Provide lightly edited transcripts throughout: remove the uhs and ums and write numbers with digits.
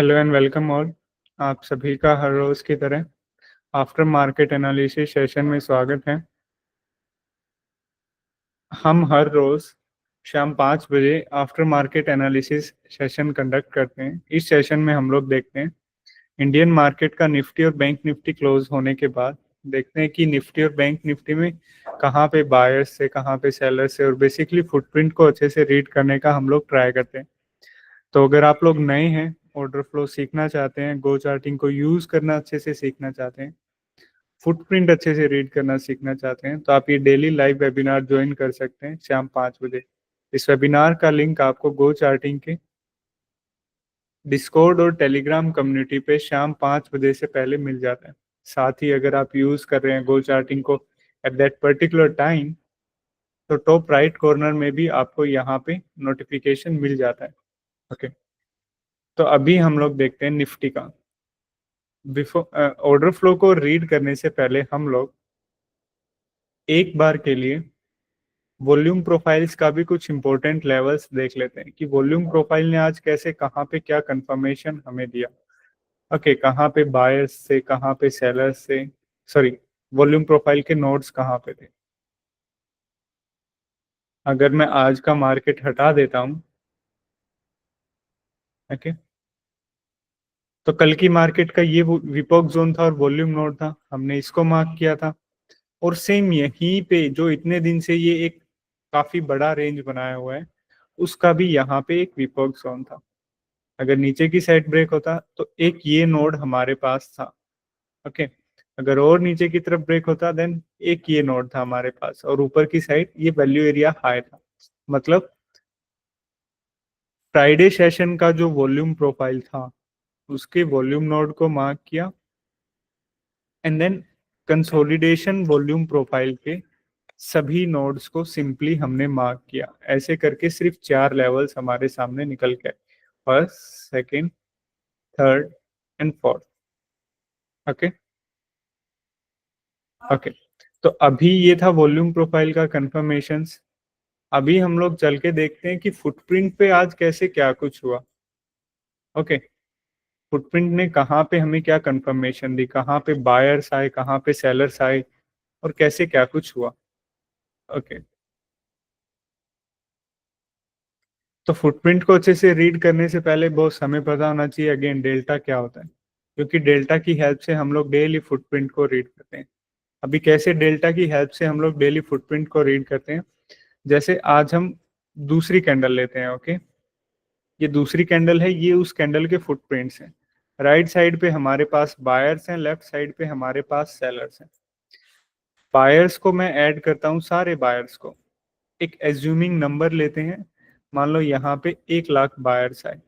Hello and welcome all. आप सभी का हर रोज़ की तरह आफ्टर मार्केट एनालिसिस सेशन में स्वागत है। हम हर रोज़ शाम 5 बजे after market analysis session conduct करते हैं। इस सेशन में हम लोग देखते हैं इंडियन मार्केट का निफ्टी और बैंक निफ्टी क्लोज होने के बाद देखते हैं कि निफ्टी और बैंक निफ्टी में कहाँ पे बायर्स से कहाँ पे सेलर्स से और बेसिकली फुटप्रिंट को अच्छे से रीड करने का हम लोग ट्राई करते हैं। तो अगर आप लोग नए हैं, ऑर्डर फ्लो सीखना चाहते हैं, गो चार्टिंग को यूज करना अच्छे से सीखना चाहते हैं, फुटप्रिंट अच्छे से रीड करना सीखना चाहते हैं, तो आप ये डेली लाइव वेबिनार ज्वाइन कर सकते हैं शाम 5 बजे। इस वेबिनार का लिंक आपको गो चार्टिंग के डिस्कॉर्ड और टेलीग्राम कम्युनिटी पे शाम 5 बजे से पहले मिल जाता है। साथ ही अगर आप यूज कर रहे हैं गो चार्टिंग को एट दैट पर्टिकुलर टाइम, तो टॉप राइट कॉर्नर में भी आपको यहाँ पे नोटिफिकेशन मिल जाता है। ओके, तो अभी हम लोग देखते हैं निफ्टी का। बिफोर ऑर्डर फ्लो को रीड करने से पहले हम लोग एक बार के लिए वॉल्यूम प्रोफाइल्स का भी कुछ इंपॉर्टेंट लेवल्स देख लेते हैं कि वॉल्यूम प्रोफाइल ने आज कैसे कहाँ पे क्या कंफर्मेशन हमें दिया। ओके, कहाँ पे बायर्स से कहाँ पे सेलर्स से, सॉरी, वॉल्यूम प्रोफाइल के नोड्स कहाँ पे थे। अगर मैं आज का मार्केट हटा देता हूँ, ओके, तो कल की मार्केट का ये विपोक जोन था और वॉल्यूम नोड था, हमने इसको मार्क किया था। और सेम यहीं पे जो इतने दिन से ये एक काफी बड़ा रेंज बनाया हुआ है, उसका भी यहाँ पे एक विपोक जोन था। अगर नीचे की साइड ब्रेक होता तो एक ये नोड हमारे पास था। ओके, अगर और नीचे की तरफ ब्रेक होता देन एक ये नोड था हमारे पास, और ऊपर की साइड ये वैल्यू एरिया हाई था। मतलब फ्राइडे सेशन का जो वॉल्यूम प्रोफाइल था उसके वॉल्यूम नोड को मार्क किया, and then consolidation volume profile के सभी नोड्स को सिंपली हमने मार्क किया। ऐसे करके सिर्फ 4 लेवल्स हमारे सामने निकल गए, first, second, third and fourth. Okay okay, तो अभी ये था वॉल्यूम प्रोफाइल का कंफर्मेशंस। अभी हम लोग चल के देखते हैं कि फुटप्रिंट पे आज कैसे क्या कुछ हुआ। ओके, फुटप्रिंट ने कहाँ पे हमें क्या कंफर्मेशन दी, कहाँ पे बायर्स आए, कहाँ पे सेलर्स आए, और कैसे क्या कुछ हुआ। ओके, तो फुटप्रिंट को अच्छे से रीड करने से पहले बहुत हमें पता होना चाहिए अगेन डेल्टा क्या होता है, क्योंकि डेल्टा की हेल्प से हम लोग डेली फुटप्रिंट को रीड करते हैं। अभी कैसे डेल्टा की हेल्प से हम लोग डेली फुटप्रिंट को रीड करते हैं, जैसे आज हम दूसरी कैंडल लेते हैं। ओके, ये दूसरी कैंडल है, ये उस कैंडल के फुटप्रिंट्स हैं। राइट साइड पे हमारे पास बायर्स हैं, लेफ्ट साइड पे हमारे पास सेलर्स हैं। बायर्स को मैं ऐड करता हूँ, सारे बायर्स को एक एज्यूमिंग नंबर लेते हैं। मान लो यहाँ पे 1 लाख बायर्स आए।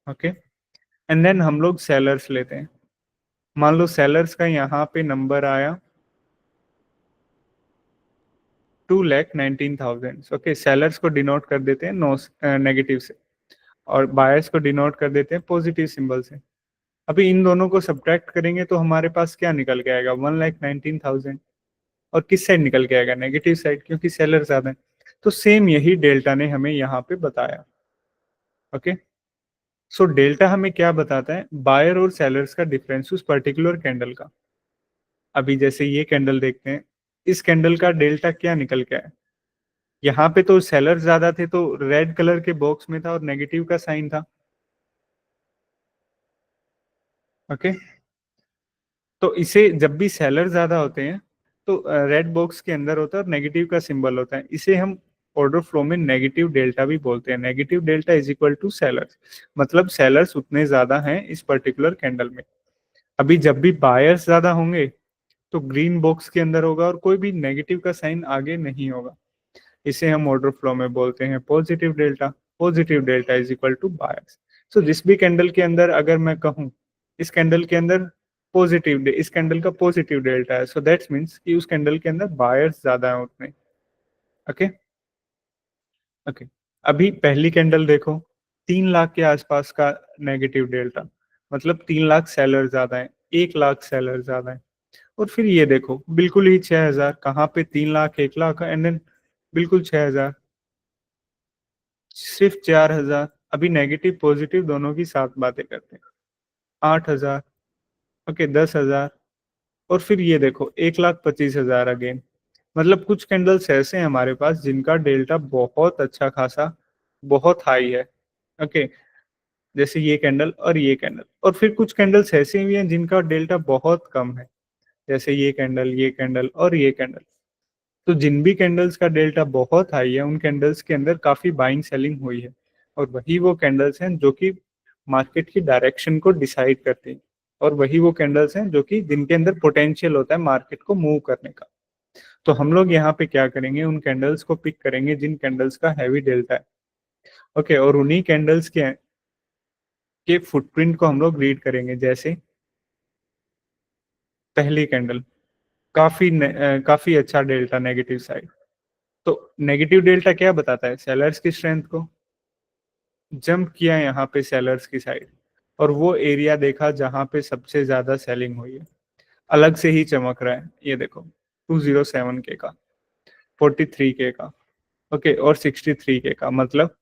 ओके, एंड देन हम लोग सेलर्स लेते हैं। मान लो सेलर्स का यहाँ पे नंबर आया 2,19,000। ओके, सेलर्स को डिनोट कर देते हैं नो नेगेटिव से, और बायर्स को डिनोट कर देते हैं पॉजिटिव सिंबल से। अभी इन दोनों को सब्ट्रैक्ट करेंगे तो हमारे पास क्या निकल के आएगा, 1,19,000। और किस साइड निकल के आएगा, नेगेटिव साइड, क्योंकि सेलर ज्यादा है। तो सेम यही डेल्टा ने हमें यहाँ पे बताया। ओके, सो डेल्टा हमें क्या बताता है, बायर और सेलर्स का डिफरेंस उस पर्टिकुलर कैंडल का। अभी जैसे ये कैंडल देखते हैं, इस कैंडल का डेल्टा क्या निकल के आया। यहाँ पे तो सेलर ज्यादा थे तो रेड कलर के बॉक्स में था और नेगेटिव का साइन था। ओके, तो इसे जब भी सेलर ज्यादा होते हैं तो रेड बॉक्स के अंदर होता है और नेगेटिव का सिंबल होता है। इसे हम ऑर्डर फ्लो में नेगेटिव डेल्टा भी बोलते हैं। Negative delta is equal to sellers, मतलब सेलर्स उतने ज्यादा हैं इस पर्टिकुलर कैंडल में। अभी जब भी बायर्स ज्यादा होंगे तो ग्रीन बॉक्स के अंदर होगा और कोई भी नेगेटिव का साइन आगे नहीं होगा। इसे हम ऑर्डर फ्लो में बोलते हैं positive delta. Positive delta is equal to buyers. So जिस भी कैंडल के अंदर अगर मैं कहूँ इस कैंडल के अंदर पॉजिटिव, इस कैंडल का पॉजिटिव डेल्टा है, सो दैट्स मीन्स कि उस कैंडल के अंदर बायर्स ज्यादा है उतने। ओके ओके, अभी पहली कैंडल देखो, 3 लाख के आसपास का नेगेटिव डेल्टा, मतलब 3 लाख सेलर ज्यादा है, 1 लाख सेलर ज्यादा है। और फिर ये देखो बिल्कुल ही 6,000, कहाँ पे 3 लाख, 1 लाख, एंड देन बिल्कुल 6,000, सिर्फ 4,000। अभी नेगेटिव पॉजिटिव दोनों की साथ बातें करते हैं। 8,000, ओके 10,000, और फिर ये देखो 1,25,000 अगेन। मतलब कुछ कैंडल्स ऐसे हैं हमारे पास जिनका डेल्टा बहुत अच्छा खासा, बहुत हाई है। ओके, जैसे ये कैंडल और ये कैंडल। और फिर कुछ कैंडल्स ऐसे भी हैं जिनका डेल्टा बहुत कम है, जैसे ये कैंडल और ये कैंडल। तो जिन भी कैंडल्स का डेल्टा बहुत हाई है उन कैंडल्स के अंदर काफी बाइंग सेलिंग हुई है, और वही वो कैंडल्स हैं जो कि मार्केट की डायरेक्शन को डिसाइड करती हैं, और वही वो कैंडल्स हैं जो कि जिनके अंदर पोटेंशियल होता है मार्केट को मूव करने का। तो हम लोग यहाँ पे क्या करेंगे, उन कैंडल्स को पिक करेंगे जिन कैंडल्स का हैवी डेल्टा है। ओके, और उन्हीं कैंडल्स के फुटप्रिंट को हम लोग रीड करेंगे। जैसे पहली कैंडल, काफी अच्छा डेल्टा नेगेटिव साइड। तो नेगेटिव डेल्टा क्या बताता है, सेलर्स की स्ट्रेंथ को। जंप किया यहाँ पे सेलर्स की साइड, और वो एरिया देखा जहां पे सबसे ज्यादा सेलिंग हुई है, अलग से ही चमक रहा है। ये देखो 207 के का, 43 के का, ओके, और 63 के का। मतलब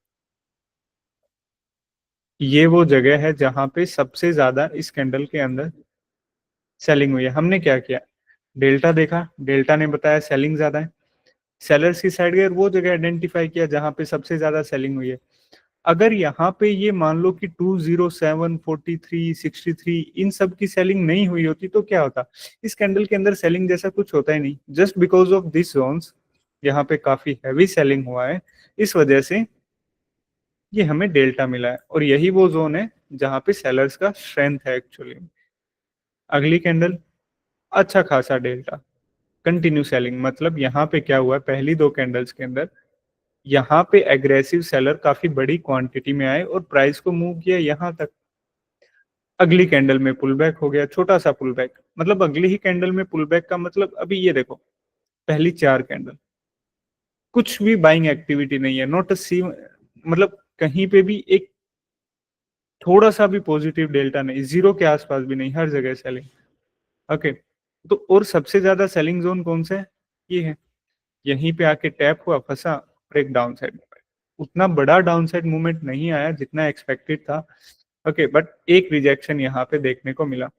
ये वो जगह है जहां पे सबसे ज्यादा इस कैंडल के अंदर सेलिंग हुई है। हमने क्या किया, डेल्टा देखा, डेल्टा ने बताया सेलिंग ज्यादा है, सेलर्स की साइड गए, वो जगह आइडेंटिफाई किया जहां पे सबसे ज्यादा सेलिंग हुई है। अगर यहाँ पे ये मान लो कि 207, 43, 63 इन सब की सेलिंग नहीं हुई होती तो क्या होता, इस कैंडल के अंदर सेलिंग जैसा कुछ होता ही नहीं। Just because of this zones यहाँ पे काफी हैवी सेलिंग हुआ है, इस वजह से ये हमें डेल्टा मिला है, और यही वो जोन है जहाँ पे सेलर्स का स्ट्रेंथ है एक्चुअली। अगली कैंडल, अच्छा खासा डेल्टा, कंटिन्यू सेलिंग। मतलब यहाँ पे क्या हुआ है, पहली दो कैंडल्स के अंदर यहाँ पे एग्रेसिव सेलर काफी बड़ी क्वांटिटी में आए और प्राइस को मूव किया यहाँ तक। अगली कैंडल में पुल बैक हो गया, छोटा सा पुल बैक। मतलब अगली ही कैंडल में पुल बैक का मतलब, अभी ये देखो पहली चार कैंडल कुछ भी बाइंग एक्टिविटी नहीं है, नॉट अ सी। मतलब कहीं पे भी एक थोड़ा सा भी पॉजिटिव डेल्टा नहीं, जीरो के आसपास भी नहीं, हर जगह सेलिंग। ओके, तो और सबसे ज्यादा सेलिंग जोन कौन सा है, ये है। यहीं पे आके टैप हुआ, फंसा, ब्रेक डाउन साइड मूवमेंट। उतना बड़ा डाउन साइड मूवमेंट नहीं आया जितना एक्सपेक्टेड था। ओके, बट एक रिजेक्शन यहाँ पे देखने को मिला।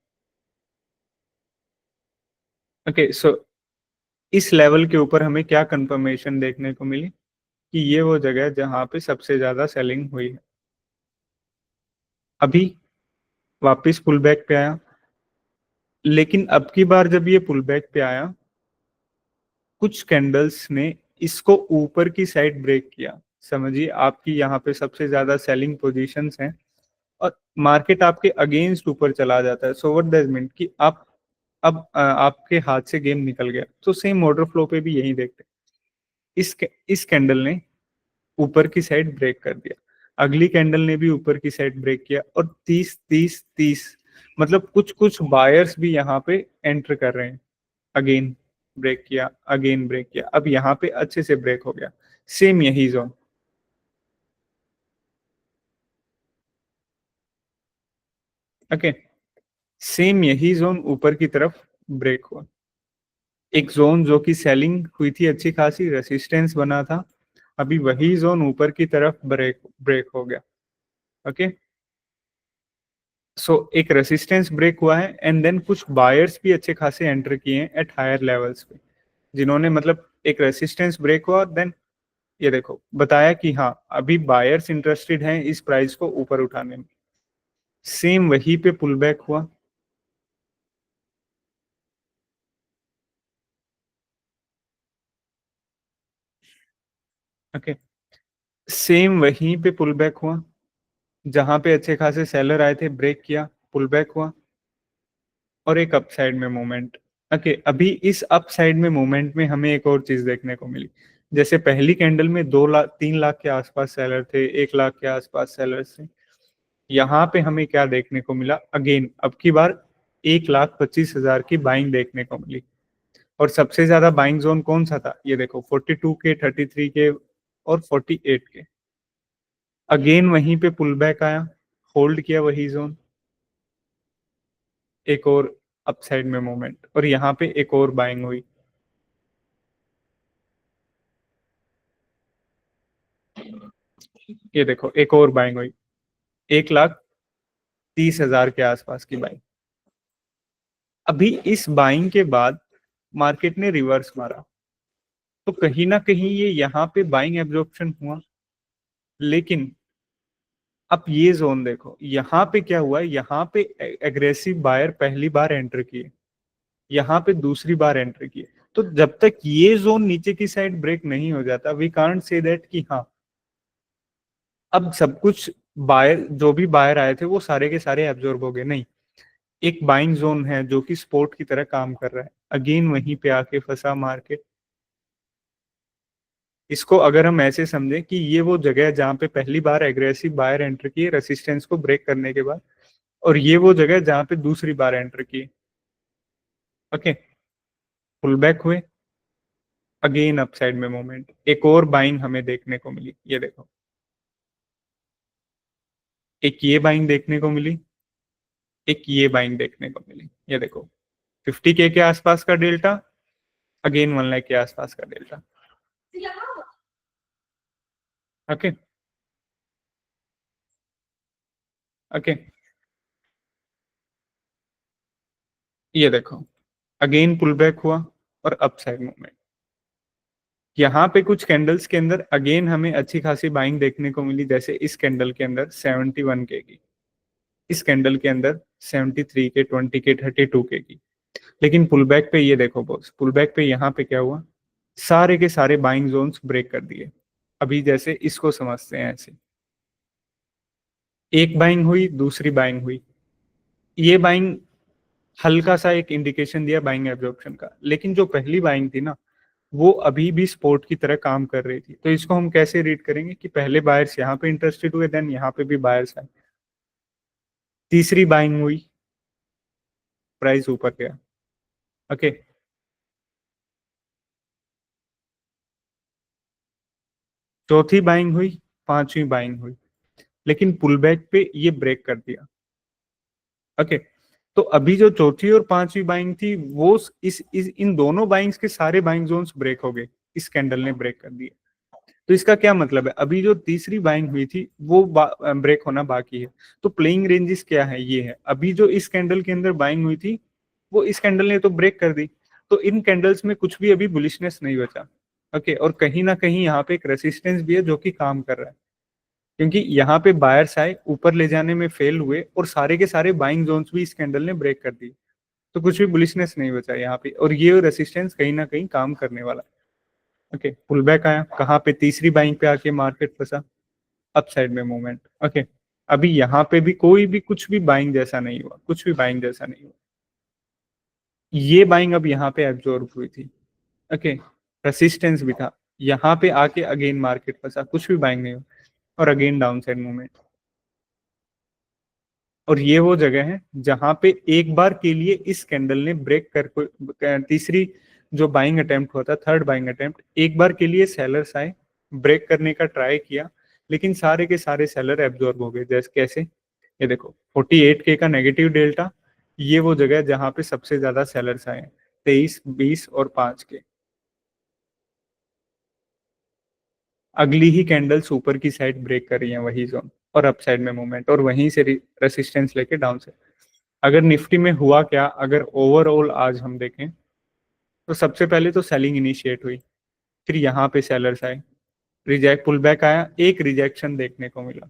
ओके, सो इस लेवल के ऊपर हमें क्या कंफर्मेशन देखने को मिली कि ये वो जगह है जहाँ पे सबसे ज्यादा सेलिंग हुई है। अभी वापस पुल बैक पे आया, लेकिन अब की बार जब ये पुल बैक पे आया, कुछ कैंडल्स ने इसको ऊपर की साइड ब्रेक किया। समझिए आपकी यहाँ पे सबसे ज्यादा सेलिंग पोजीशंस हैं, और मार्केट आपके अगेंस्ट ऊपर चला जाता है। सो व्हाट डज मीन कि आप अब आपके हाथ से गेम निकल गया। तो सेम ऑर्डर फ्लो पे भी यही देखते हैं। इस कैंडल ने ऊपर की साइड ब्रेक कर दिया, अगली कैंडल ने भी ऊपर की साइड ब्रेक किया, और 30 30 30, मतलब कुछ कुछ बायर्स भी यहाँ पे एंटर कर रहे हैं। अगेन ब्रेक किया, अगेन ब्रेक किया, अब यहाँ पे अच्छे से ब्रेक हो गया। सेम यही जोन, ओके, सेम यही जोन ऊपर की तरफ ब्रेक हुआ। एक जोन जो कि सेलिंग हुई थी अच्छी खासी, रेसिस्टेंस बना था, अभी वही जोन ऊपर की तरफ ब्रेक ब्रेक हो गया। ओके, सो एक रेसिस्टेंस ब्रेक हुआ है, एंड देन कुछ बायर्स भी अच्छे खासे एंटर किए हैं एट हायर लेवल्स पे, जिन्होंने मतलब एक रेसिस्टेंस ब्रेक हुआ, देन ये देखो बताया कि हाँ अभी बायर्स इंटरेस्टेड हैं इस प्राइस को ऊपर उठाने में। सेम वही पे पुल बैक हुआ। ओके, सेम वहीं पे पुल बैक हुआ, जहां पे अच्छे खासे सेलर आए थे, ब्रेक किया, पुल बैक हुआ, और एक अप साइड में मूवमेंट। ओके, अभी इस अप साइड में मूवमेंट में हमें एक और चीज देखने को मिली। जैसे पहली कैंडल में 2 लाख 3 लाख के आसपास सेलर थे, 1 लाख के आसपास सेलर्स थे। यहाँ पे हमें क्या देखने को मिला, अगेन अब की बार 1,25,000 की बाइंग देखने को मिली। और सबसे ज्यादा बाइंग जोन कौन सा था, ये देखो 42 के, 33 के, और 48 के। अगेन वहीं पे पुल बैक आया, होल्ड किया वही जोन, एक और अपसाइड में मूवमेंट, और यहाँ पे एक और बाइंग हुई। ये देखो एक और बाइंग हुई, 1,30,000 के आसपास की बाइंग। अभी इस बाइंग के बाद मार्केट ने रिवर्स मारा, तो कहीं ना कहीं ये यहाँ पे बाइंग एब्जॉर्प्शन हुआ। लेकिन अब ये जोन देखो, यहाँ पे क्या हुआ, यहाँ पे एग्रेसिव बायर पहली बार एंटर किए, यहाँ पे दूसरी बार एंटर किए। तो जब तक ये जोन नीचे की साइड ब्रेक नहीं हो जाता, वी कांट से दैट कि हाँ अब सब कुछ बायर, जो भी बायर आए थे वो सारे के सारे एब्जॉर्ब हो गए, नहीं। एक बाइंग जोन है जो कि सपोर्ट की तरह काम कर रहा है, अगेन वहीं पे आके फंसा मार्केट। इसको अगर हम ऐसे समझे कि ये वो जगह है जहां पे पहली बार एग्रेसिव बायर एंटर किए रेसिस्टेंस को ब्रेक करने के बाद, और ये वो जगह है जहां पे दूसरी बार एंटर किए। ओके, पुल बैक हुए, अगेन अपसाइड में मोमेंट, एक और बाइंग हमें देखने को मिली, ये देखो एक ये बाइंग देखने को मिली, एक ये बाइंग देखने को मिली, ये देखो 50K के आसपास का डेल्टा, अगेन 1 लाख के आसपास का डेल्टा। ओके ओके, ये देखो अगेन पुल बैक हुआ और अपसाइड मूवमेंट। यहाँ पे कुछ कैंडल्स के अंदर अगेन हमें अच्छी खासी बाइंग देखने को मिली, जैसे इस कैंडल के अंदर 71K की, इस कैंडल के अंदर 73K, 20K, 32K की। लेकिन पुल बैक पे ये देखो बॉस, पुल बैक पे यहाँ पे क्या हुआ, सारे के सारे बाइंग जोन्स ब्रेक कर दिए। अभी जैसे इसको समझते हैं ऐसे, एक बाइंग हुई, दूसरी बाइंग हुई, ये बाइंग हल्का सा एक इंडिकेशन दिया बाइंग एब्जॉर्प्शन का। लेकिन जो पहली बाइंग थी ना, वो अभी भी सपोर्ट की तरह काम कर रही थी। तो इसको हम कैसे रीड करेंगे कि पहले बायर्स यहाँ पे इंटरेस्टेड हुए, देन यहाँ पे भी बायर्स आए, तीसरी बाइंग हुई, प्राइस ऊपर गया। ओके, चौथी बाइंग हुई, पांचवी बाइंग हुई, लेकिन पुल बैक पे ये ब्रेक कर दिया। ओके, तो अभी जो चौथी और पांचवी बाइंग थी वो इस इन दोनों बाइंग्स के सारे बाइंग जोन्स ब्रेक हो गए, इस कैंडल ने ब्रेक कर दिए। तो इसका क्या मतलब है, अभी जो तीसरी बाइंग हुई थी वो ब्रेक होना बाकी है। तो प्लेइंग रेंजेस क्या है, ये है अभी जो इस कैंडल के अंदर बाइंग हुई थी वो इस कैंडल ने तो ब्रेक कर दी। तो इन कैंडल्स में कुछ भी अभी बुलिशनेस नहीं बचा। ओके, और कहीं ना कहीं यहाँ पे एक रेसिस्टेंस भी है जो कि काम कर रहा है, क्योंकि यहाँ पे बायर्स आए, ऊपर ले जाने में फेल हुए, और सारे के सारे बाइंग जोन्स भी इस कैंडल ने ब्रेक कर दिए। तो कुछ भी बुलिशनेस नहीं बचा यहाँ पे, और ये रेसिस्टेंस कहीं ना कहीं काम करने वाला है। ओके, पुल बैक आया, कहाँ पे, तीसरी बाइंग पे आके मार्केट फंसा, अपसाइड में मूवमेंट। ओके, अभी यहाँ पे भी कोई भी कुछ भी बाइंग जैसा नहीं हुआ, कुछ भी बाइंग जैसा नहीं हुआ। ये बाइंग अब यहाँ पे एब्जॉर्ब हुई थी। ओके, रेसिस्टेंस भी था, यहाँ पे आके अगेन मार्केट फंसा, कुछ भी बाइंग नहीं हुआ, और अगेन डाउन साइड मूवमेंट। और ये वो जगह है जहां पे एक बार के लिए इस कैंडल ने ब्रेक कर, तीसरी जो बाइंग अटेम्प्ट हुआ था, थर्ड बाइंग अटेम्प्ट, एक बार के लिए सेलर्स आए, ब्रेक करने का ट्राई किया, लेकिन सारे के सारे सेलर एब्जॉर्ब हो गए। जैसे कैसे, ये देखो 48K का नेगेटिव डेल्टा, ये वो जगह है जहां पे सबसे ज्यादा सेलर्स आए हैं, 23, 20 और 5K। अगली ही कैंडल्स ऊपर की साइड ब्रेक कर रही हैं वही जोन, और अपसाइड में मूवमेंट, और वहीं से रेसिस्टेंस लेके डाउन साइड। अगर निफ्टी में हुआ क्या, अगर ओवरऑल आज हम देखें, तो सबसे पहले तो सेलिंग इनिशिएट हुई, फिर यहाँ पे सेलर्स आए, रिजेक्ट, पुल बैक आया, एक रिजेक्शन देखने को मिला,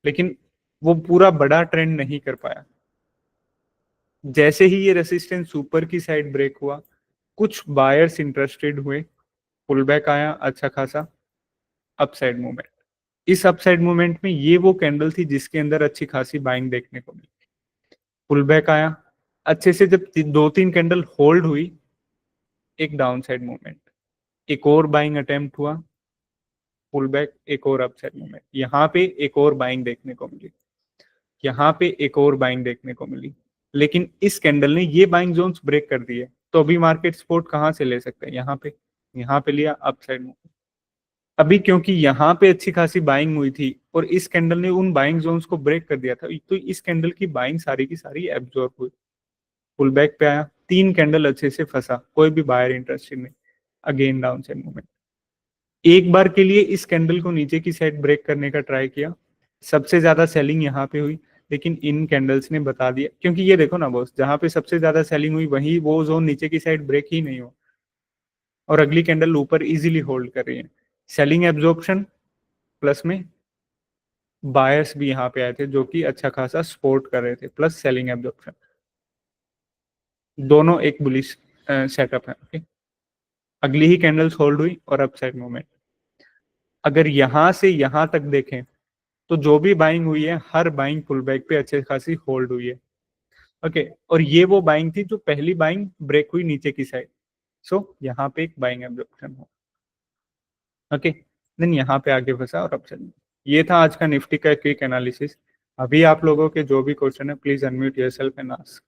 लेकिन वो पूरा बड़ा ट्रेंड नहीं कर पाया। जैसे ही ये रेसिस्टेंस ऊपर की साइड ब्रेक हुआ, कुछ बायर्स इंटरेस्टेड हुए, पुल बैक आया अच्छा खासा, अपसाइड मूवमेंट। इस अपसाइड मूवमेंट में ये वो कैंडल थी जिसके अंदर अच्छी खासी बाइंग देखने को मिली, पुल बैक आया अच्छे से, जब दो तीन कैंडल होल्ड हुई, एक डाउन साइड मूवमेंट, एक और बाइंग अटेम्प्ट हुआ, पुल बैक, एक और अपसाइड मूवमेंट, यहाँ पे एक और बाइंग देखने को मिली, यहाँ पे एक और बाइंग देखने को मिली, लेकिन इस कैंडल ने ये बाइंग जोन्स ब्रेक कर दिए। तो अभी मार्केट सपोर्ट कहाँ से ले सकते हैं, यहाँ पे लिया अपसाइड मूवमेंट। अभी क्योंकि यहाँ पे अच्छी खासी बाइंग हुई थी और इस कैंडल ने उन बाइंग जोन्स को ब्रेक कर दिया था, तो इस कैंडल की बाइंग सारी की सारी एब्जॉर्ब हुई, पुल बैक पे आया, तीन कैंडल अच्छे से फंसा, कोई भी बायर इंटरेस्टेड नहीं, अगेन डाउन साइड मूवमेंट। एक बार के लिए इस कैंडल को नीचे की साइड ब्रेक करने का ट्राई किया, सबसे ज्यादा सेलिंग यहाँ पे हुई, लेकिन इन कैंडल्स ने बता दिया, क्योंकि ये देखो ना बॉस, जहां पे सबसे ज्यादा सेलिंग हुई वही वो जोन नीचे की साइड ब्रेक ही नहीं हो, और अगली कैंडल ऊपर इजीली होल्ड कर रही है। सेलिंग एब्जॉर्प्शन प्लस में बायर्स भी यहाँ पे आए थे जो कि अच्छा खासा सपोर्ट कर रहे थे, प्लस सेलिंग एब्जॉर्प्शन, दोनों एक बुलिश सेटअप है। ओके, अगली ही कैंडल्स होल्ड हुई और अपसाइड मूवमेंट। अगर यहां से यहां तक देखें तो जो भी बाइंग हुई है, हर बाइंग पुल बैक पे अच्छे खासी होल्ड हुई है। ओके, और ये वो बाइंग थी जो पहली बाइंग ब्रेक हुई नीचे की साइड, सो यहाँ पे एक बाइंग एब्जॉर्प्शन हो। ओके, देन यहाँ पे आगे फंसा और अब चलिए, ये था आज का निफ्टी का क्विक एनालिसिस। अभी आप लोगों के जो भी क्वेश्चन है please unmute yourself and ask.